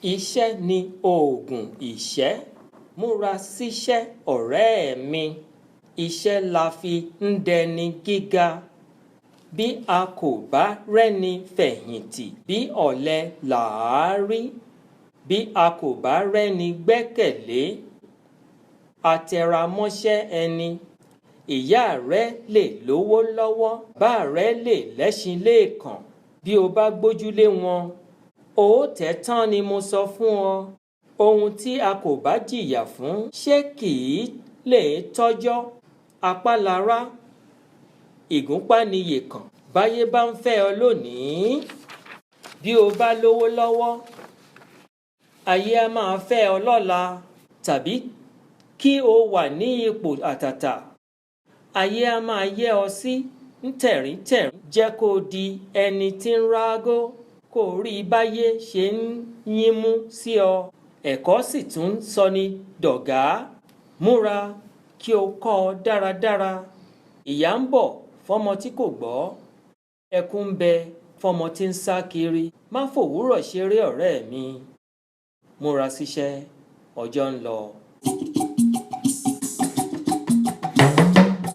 Iṣẹ́ ni oògùn ìṣẹ́. Múra síṣẹ́ ọ̀rẹ́ mi. Iṣẹ́ la fi ń dẹni gíga. Bí a kò bá rẹ́ni fẹ̀yìntì, bí ọ̀lẹ làá rí. Bí a kò bá rẹ́ni gbẹ́kẹ̀lé, atẹramọ́ṣẹ́ ẹni. Ìyá rẹ lè lówó lọ́wọ́, bàbá rẹ lè lẹ́ṣin léèkàn. Bí o bá gbójúlé wọn, ó tẹ́ tán ni mo sọ fún ọ. Ohun tí a kò bá jìyà fún, ṣé kì í lè tọ́jọ́? Apálará, ìgúnpá ni yèkàn. Báyé bá ń fẹ́ ọ lónìí, bí o bá lówó lọ́wọ́, ayé á máa fẹ́ ọ lọ́la. Tàbí kí o wà ní ipò àtàtà, ayé á máa yẹ́ ọ sí tẹ̀ríntẹ̀rín. Jẹ́ kó di ẹni tí ń rágó, kó rí báyé ṣe ń yínmú sí ọ. Ẹ̀kọ́ sì tún sọ ni dọ̀gá. Múra kí o kọ́ ọ dáradára. Ìyà ń bọ̀ fọ́mọ tí kò gbọ́. Ẹkún ń bẹ fọ́mọ tí ń sá kiri. Má fòwúrọ̀ ṣeré ọ̀rẹ́ mi. Múra síṣẹ́, ọjọ́ ń lọ.